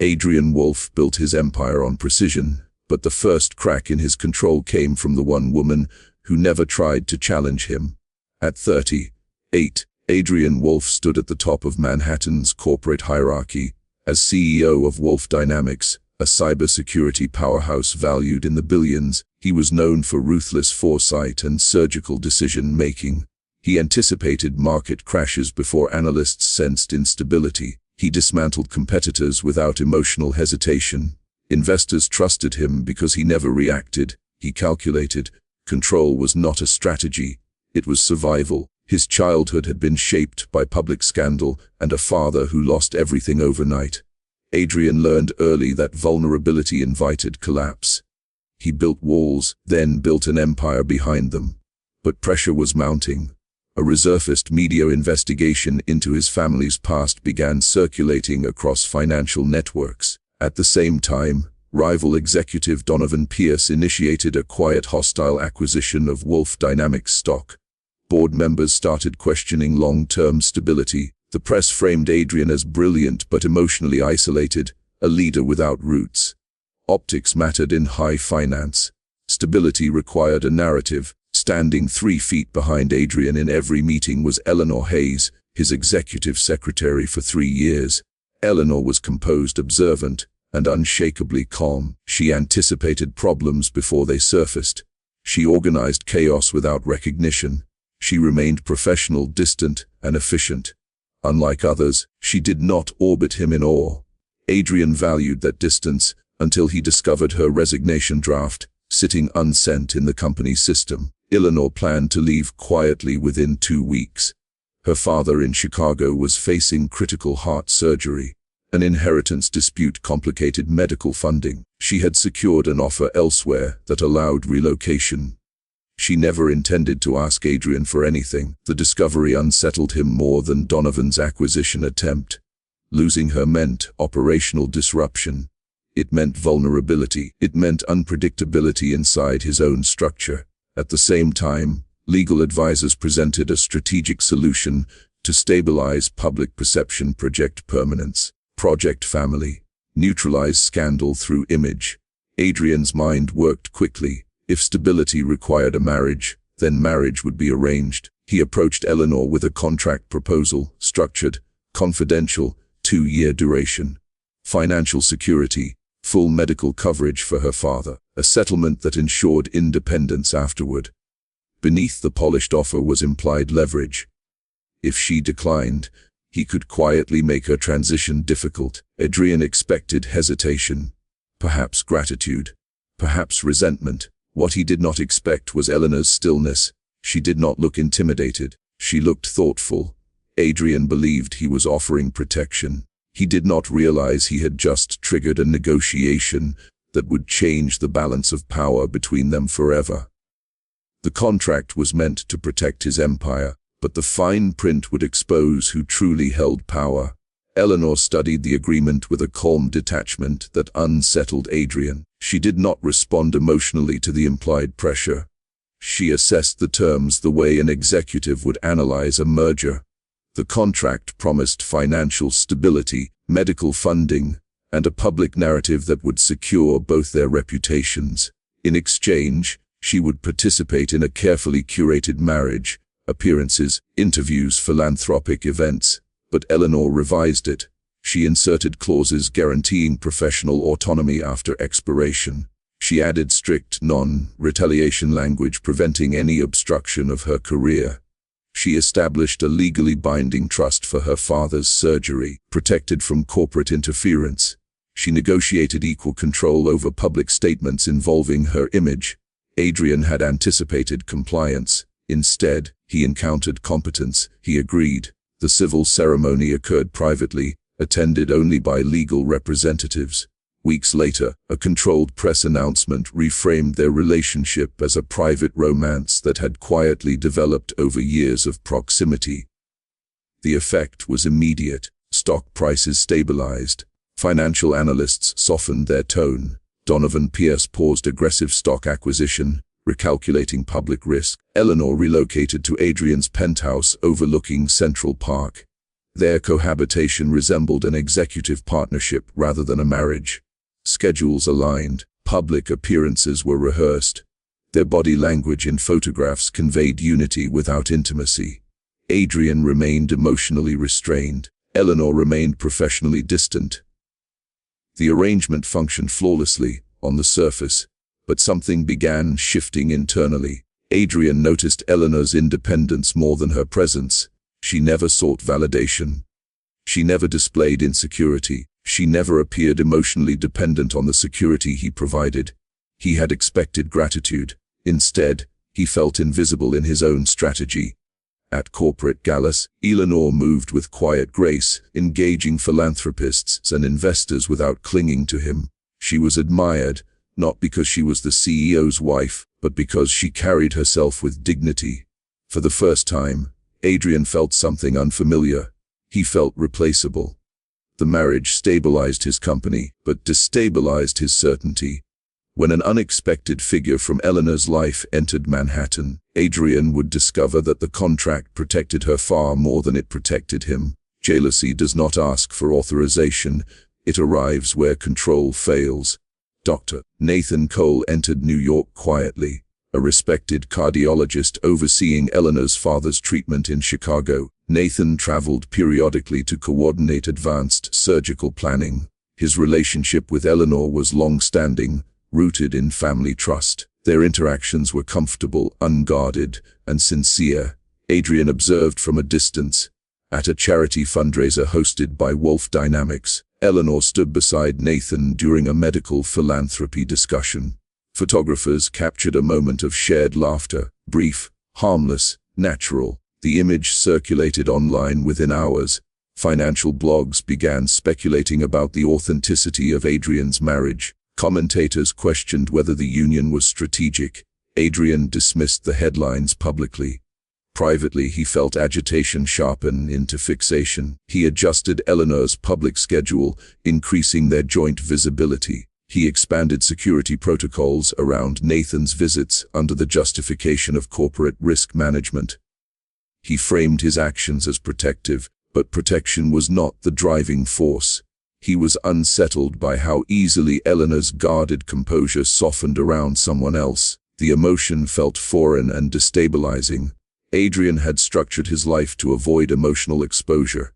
Adrian Wolfe built his empire on precision, but the first crack in his control came from the one woman who never tried to challenge him. At 38, Adrian Wolfe stood at the top of Manhattan's corporate hierarchy. As CEO of Wolfe Dynamics, a cybersecurity powerhouse valued in the billions, he was known for ruthless foresight and surgical decision-making. He anticipated market crashes before analysts sensed instability. He dismantled competitors without emotional hesitation. Investors trusted him because he never reacted. He calculated. Control was not a strategy, it was survival. His childhood had been shaped by public scandal and a father who lost everything overnight. Adrian learned early that vulnerability invited collapse. He built walls, then built an empire behind them. But pressure was mounting. A resurfaced media investigation into his family's past began circulating across financial networks. At the same time, rival executive Donovan Pierce initiated a quiet hostile acquisition of Wolfe Dynamics stock. Board members started questioning long-term stability. The press framed Adrian as brilliant but emotionally isolated, a leader without roots. Optics mattered in high finance. Stability required a narrative. Standing 3 feet behind Adrian in every meeting was Eleanor Hayes, his executive secretary for 3 years. Eleanor was composed, observant, and unshakably calm. She anticipated problems before they surfaced. She organized chaos without recognition. She remained professional, distant, and efficient. Unlike others, she did not orbit him in awe. Adrian valued that distance until he discovered her resignation draft, sitting unsent in the company's system. Eleanor planned to leave quietly within 2 weeks. Her father in Chicago was facing critical heart surgery. An inheritance dispute complicated medical funding. She had secured an offer elsewhere that allowed relocation. She never intended to ask Adrian for anything. The discovery unsettled him more than Donovan's acquisition attempt. Losing her meant operational disruption. It meant vulnerability. It meant unpredictability inside his own structure. At the same time, legal advisors presented a strategic solution to stabilize public perception: Project Permanence, Project Family, neutralize scandal through image. Adrian's mind worked quickly. If stability required a marriage, then marriage would be arranged. He approached Eleanor with a contract proposal, structured, confidential, 2-year duration. Financial security, full medical coverage for her father, a settlement that ensured independence afterward. Beneath the polished offer was implied leverage. If she declined, he could quietly make her transition difficult. Adrian expected hesitation, perhaps gratitude, perhaps resentment. What he did not expect was Eleanor's stillness. She did not look intimidated. She looked thoughtful. Adrian believed he was offering protection. He did not realize he had just triggered a negotiation that would change the balance of power between them forever. The contract was meant to protect his empire, but the fine print would expose who truly held power. Eleanor studied the agreement with a calm detachment that unsettled Adrian. She did not respond emotionally to the implied pressure. She assessed the terms the way an executive would analyze a merger. The contract promised financial stability, medical funding, and a public narrative that would secure both their reputations. In exchange, she would participate in a carefully curated marriage, appearances, interviews, philanthropic events. But Eleanor revised it. She inserted clauses guaranteeing professional autonomy after expiration. She added strict non-retaliation language preventing any obstruction of her career. She established a legally binding trust for her father's surgery, protected from corporate interference. She negotiated equal control over public statements involving her image. Adrian had anticipated compliance. Instead, he encountered competence. He agreed. The civil ceremony occurred privately, attended only by legal representatives. Weeks later, a controlled press announcement reframed their relationship as a private romance that had quietly developed over years of proximity. The effect was immediate. Stock prices stabilized. Financial analysts softened their tone. Donovan Pierce paused aggressive stock acquisition, recalculating public risk. Eleanor relocated to Adrian's penthouse overlooking Central Park. Their cohabitation resembled an executive partnership rather than a marriage. Schedules aligned, public appearances were rehearsed. Their body language in photographs conveyed unity without intimacy. Adrian remained emotionally restrained. Eleanor remained professionally distant. The arrangement functioned flawlessly on the surface, but something began shifting internally. Adrian noticed Eleanor's independence more than her presence. She never sought validation. She never displayed insecurity. She never appeared emotionally dependent on the security he provided. He had expected gratitude. Instead, he felt invisible in his own strategy. At corporate galas, Eleanor moved with quiet grace, engaging philanthropists and investors without clinging to him. She was admired, not because she was the CEO's wife, but because she carried herself with dignity. For the first time, Adrian felt something unfamiliar. He felt replaceable. The marriage stabilized his company, but destabilized his certainty. When an unexpected figure from Eleanor's life entered Manhattan, Adrian would discover that the contract protected her far more than it protected him. Jealousy does not ask for authorization. It arrives where control fails. Dr. Nathan Cole entered New York quietly, a respected cardiologist overseeing Eleanor's father's treatment in Chicago. Nathan traveled periodically to coordinate advanced surgical planning. His relationship with Eleanor was long-standing, rooted in family trust. Their interactions were comfortable, unguarded, and sincere. Adrian observed from a distance. At a charity fundraiser hosted by Wolf Dynamics, Eleanor stood beside Nathan during a medical philanthropy discussion. Photographers captured a moment of shared laughter, brief, harmless, natural. The image circulated online within hours. Financial blogs began speculating about the authenticity of Adrian's marriage. Commentators questioned whether the union was strategic. Adrian dismissed the headlines publicly. Privately, he felt agitation sharpen into fixation. He adjusted Eleanor's public schedule, increasing their joint visibility. He expanded security protocols around Nathan's visits under the justification of corporate risk management. He framed his actions as protective, but protection was not the driving force. He was unsettled by how easily Eleanor's guarded composure softened around someone else. The emotion felt foreign and destabilizing. Adrian had structured his life to avoid emotional exposure.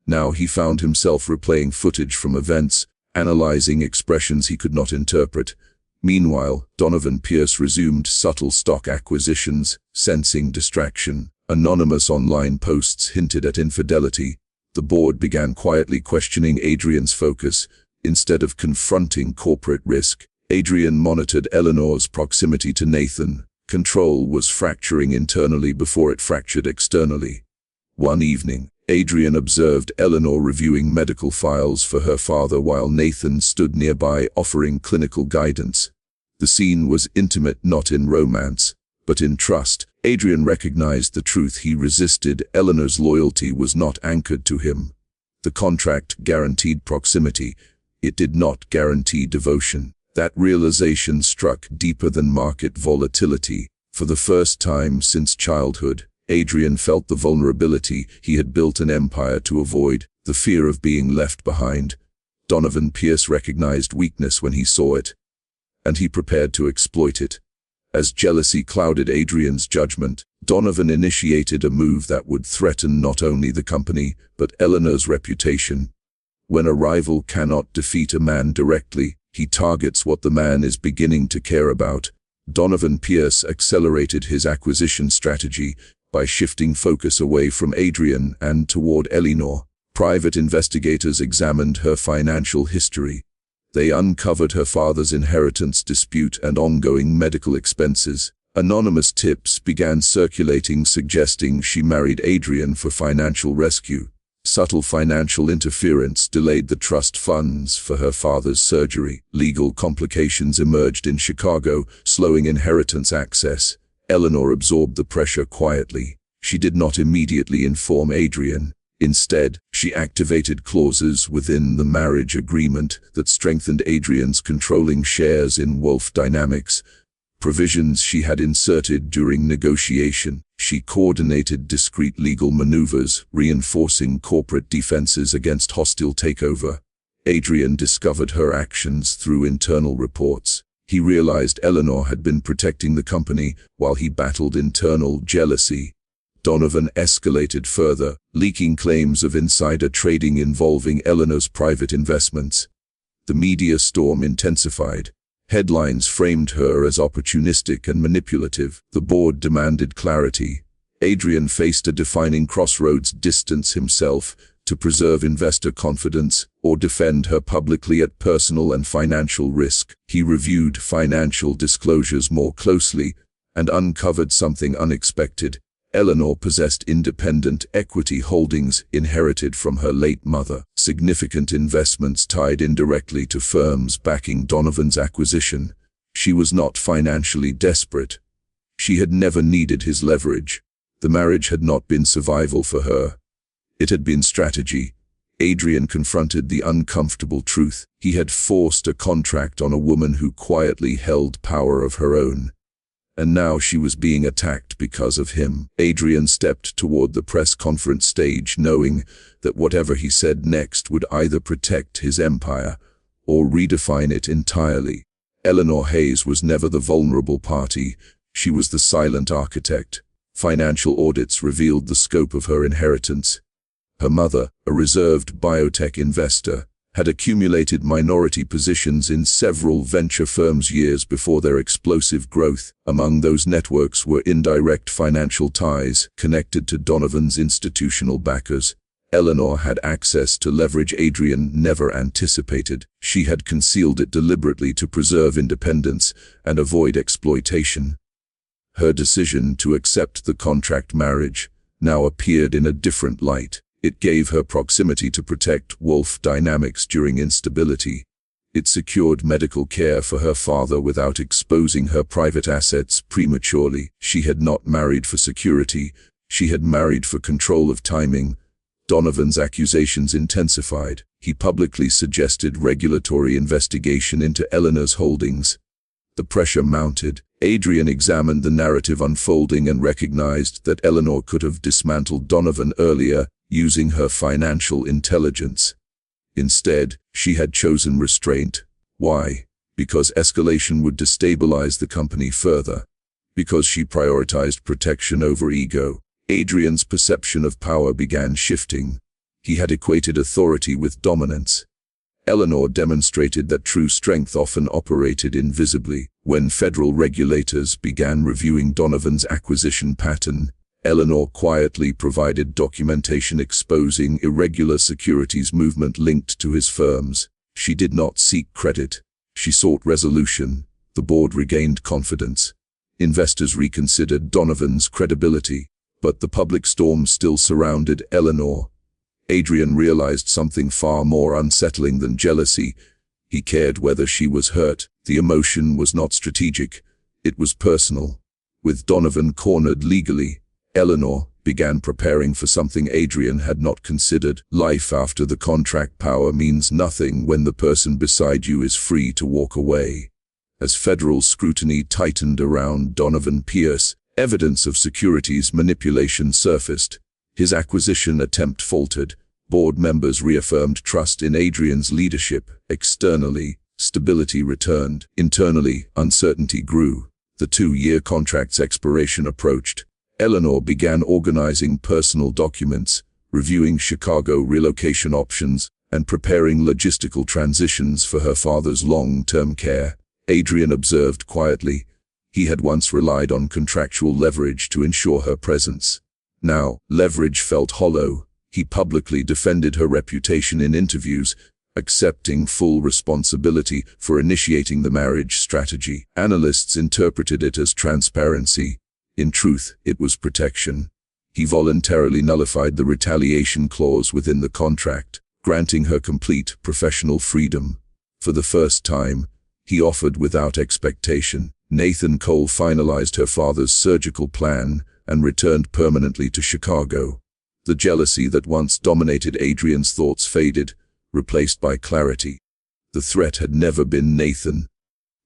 Now he found himself replaying footage from events, analyzing expressions he could not interpret. Meanwhile, Donovan Pierce resumed subtle stock acquisitions, sensing distraction. Anonymous online posts hinted at infidelity. The board began quietly questioning Adrian's focus. Instead of confronting corporate risk, Adrian monitored Eleanor's proximity to Nathan. Control was fracturing internally before it fractured externally. One evening, Adrian observed Eleanor reviewing medical files for her father while Nathan stood nearby offering clinical guidance. The scene was intimate not in romance, but in trust. Adrian recognized the truth he resisted. Eleanor's loyalty was not anchored to him. The contract guaranteed proximity. It did not guarantee devotion. That realization struck deeper than market volatility. For the first time since childhood, Adrian felt the vulnerability he had built an empire to avoid, the fear of being left behind. Donovan Pierce recognized weakness when he saw it, and he prepared to exploit it. As jealousy clouded Adrian's judgment, Donovan initiated a move that would threaten not only the company, but Eleanor's reputation. When a rival cannot defeat a man directly, he targets what the man is beginning to care about. Donovan Pierce accelerated his acquisition strategy by shifting focus away from Adrian and toward Eleanor. Private investigators examined her financial history. They uncovered her father's inheritance dispute and ongoing medical expenses. Anonymous tips began circulating suggesting she married Adrian for financial rescue. Subtle financial interference delayed the trust funds for her father's surgery. Legal complications emerged in Chicago, slowing inheritance access. Eleanor absorbed the pressure quietly. She did not immediately inform Adrian. Instead, she activated clauses within the marriage agreement that strengthened Adrian's controlling shares in Wolf Dynamics, provisions she had inserted during negotiation. She coordinated discreet legal maneuvers, reinforcing corporate defenses against hostile takeover. Adrian discovered her actions through internal reports. He realized Eleanor had been protecting the company while he battled internal jealousy. Donovan escalated further, leaking claims of insider trading involving Eleanor's private investments. The media storm intensified. Headlines framed her as opportunistic and manipulative. The board demanded clarity. Adrian faced a defining crossroads: distance himself to preserve investor confidence or defend her publicly at personal and financial risk. He reviewed financial disclosures more closely and uncovered something unexpected. Eleanor possessed independent equity holdings inherited from her late mother, significant investments tied indirectly to firms backing Donovan's acquisition. She was not financially desperate. She had never needed his leverage. The marriage had not been survival for her. It had been strategy. Adrian confronted the uncomfortable truth. He had forced a contract on a woman who quietly held power of her own. And now she was being attacked because of him. Adrian stepped toward the press conference stage, knowing that whatever he said next would either protect his empire or redefine it entirely. Eleanor Hayes was never the vulnerable party. She was the silent architect. Financial audits revealed the scope of her inheritance. Her mother, a reserved biotech investor, had accumulated minority positions in several venture firms years before their explosive growth. Among those networks were indirect financial ties connected to Donovan's institutional backers. Eleanor had access to leverage Adrian never anticipated. She had concealed it deliberately to preserve independence and avoid exploitation. Her decision to accept the contract marriage now appeared in a different light. It gave her proximity to protect Wolf Dynamics during instability. It secured medical care for her father without exposing her private assets prematurely. She had not married for security. She had married for control of timing. Donovan's accusations intensified. He publicly suggested regulatory investigation into Eleanor's holdings. The pressure mounted. Adrian examined the narrative unfolding and recognized that Eleanor could have dismantled Donovan earlier, using her financial intelligence. Instead, she had chosen restraint. Why? Because escalation would destabilize the company further. Because she prioritized protection over ego. Adrian's perception of power began shifting. He had equated authority with dominance. Eleanor demonstrated that true strength often operated invisibly. When federal regulators began reviewing Donovan's acquisition pattern, Eleanor quietly provided documentation exposing irregular securities movement linked to his firms. She did not seek credit. She sought resolution. The board regained confidence. Investors reconsidered Donovan's credibility, but the public storm still surrounded Eleanor. Adrian realized something far more unsettling than jealousy. He cared whether she was hurt. The emotion was not strategic. It was personal. With Donovan cornered legally, Eleanor began preparing for something Adrian had not considered. Life after the contract power means nothing when the person beside you is free to walk away. As federal scrutiny tightened around Donovan Pierce, evidence of securities manipulation surfaced. His acquisition attempt faltered. Board members reaffirmed trust in Adrian's leadership. Externally, stability returned. Internally, uncertainty grew. The 2-year contract's expiration approached. Eleanor began organizing personal documents, reviewing Chicago relocation options, and preparing logistical transitions for her father's long-term care. Adrian observed quietly. He had once relied on contractual leverage to ensure her presence. Now, leverage felt hollow. He publicly defended her reputation in interviews, accepting full responsibility for initiating the marriage strategy. Analysts interpreted it as transparency. In truth, it was protection. He voluntarily nullified the retaliation clause within the contract, granting her complete professional freedom. For the first time, he offered without expectation. Nathan Cole finalized her father's surgical plan and returned permanently to Chicago. The jealousy that once dominated Adrian's thoughts faded, replaced by clarity. The threat had never been Nathan.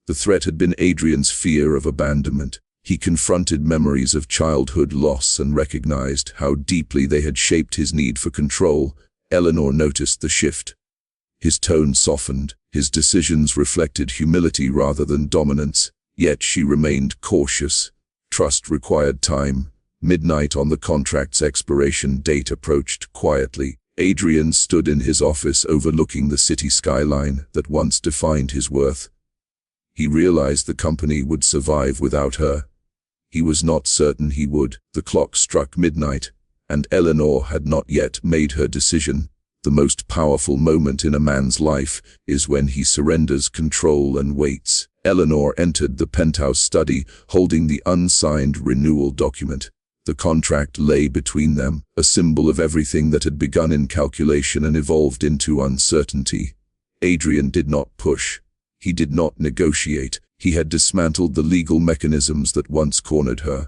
The threat had been Adrian's fear of abandonment. He confronted memories of childhood loss and recognized how deeply they had shaped his need for control. Eleanor noticed the shift. His tone softened, his decisions reflected humility rather than dominance, yet she remained cautious. Trust required time. Midnight on the contract's expiration date approached quietly. Adrian stood in his office overlooking the city skyline that once defined his worth. He realized the company would survive without her. He was not certain he would. The clock struck midnight, and Eleanor had not yet made her decision. The most powerful moment in a man's life is when he surrenders control and waits. Eleanor entered the penthouse study, holding the unsigned renewal document. The contract lay between them, a symbol of everything that had begun in calculation and evolved into uncertainty. Adrian did not push. He did not negotiate. He had dismantled the legal mechanisms that once cornered her.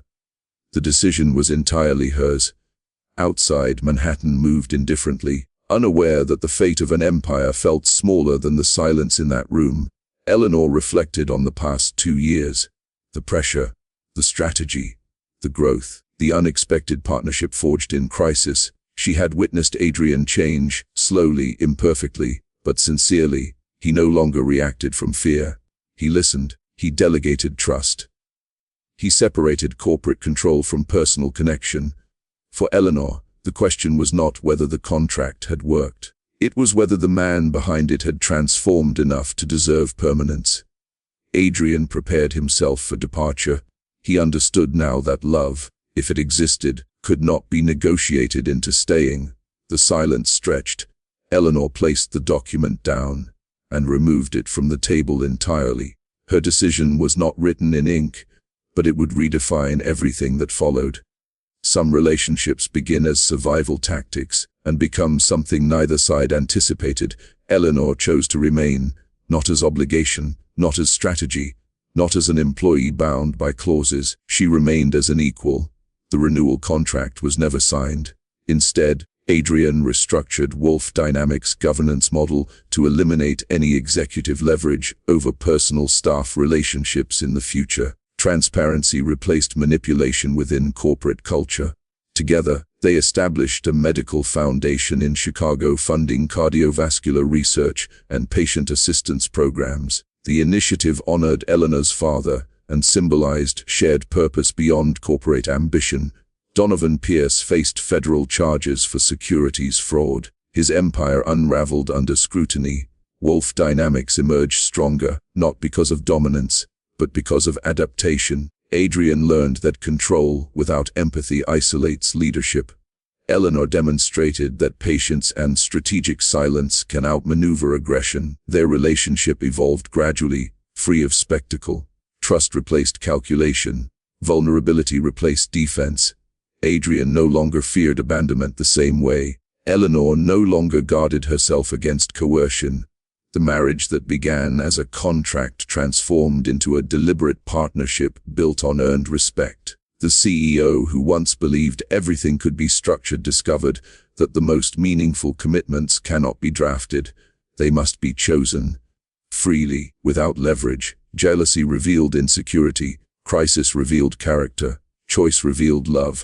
The decision was entirely hers. Outside, Manhattan moved indifferently, unaware that the fate of an empire felt smaller than the silence in that room. Eleanor reflected on the past 2 years. The pressure, the strategy, the growth, the unexpected partnership forged in crisis. She had witnessed Adrian change, slowly, imperfectly, but sincerely. He no longer reacted from fear. He listened. He delegated trust. He separated corporate control from personal connection. For Eleanor, the question was not whether the contract had worked. It was whether the man behind it had transformed enough to deserve permanence. Adrian prepared himself for departure. He understood now that love, if it existed, could not be negotiated into staying. The silence stretched. Eleanor placed the document down and removed it from the table entirely. Her decision was not written in ink, but it would redefine everything that followed. Some relationships begin as survival tactics and become something neither side anticipated. Eleanor chose to remain, not as obligation, not as strategy, not as an employee bound by clauses. She remained as an equal. The renewal contract was never signed. Instead, Adrian restructured Wolf Dynamics' governance model to eliminate any executive leverage over personal staff relationships in the future. Transparency replaced manipulation within corporate culture. Together, they established a medical foundation in Chicago funding cardiovascular research and patient assistance programs. The initiative honored Eleanor's father and symbolized shared purpose beyond corporate ambition. Donovan Pierce faced federal charges for securities fraud. His empire unraveled under scrutiny. Wolf Dynamics emerged stronger, not because of dominance, but because of adaptation. Adrian learned that control without empathy isolates leadership. Eleanor demonstrated that patience and strategic silence can outmaneuver aggression. Their relationship evolved gradually, free of spectacle. Trust replaced calculation. Vulnerability replaced defense. Adrian no longer feared abandonment the same way. Eleanor no longer guarded herself against coercion. The marriage that began as a contract transformed into a deliberate partnership built on earned respect. The CEO who once believed everything could be structured discovered that the most meaningful commitments cannot be drafted. They must be chosen freely, without leverage. Jealousy revealed insecurity. Crisis revealed character. Choice revealed love.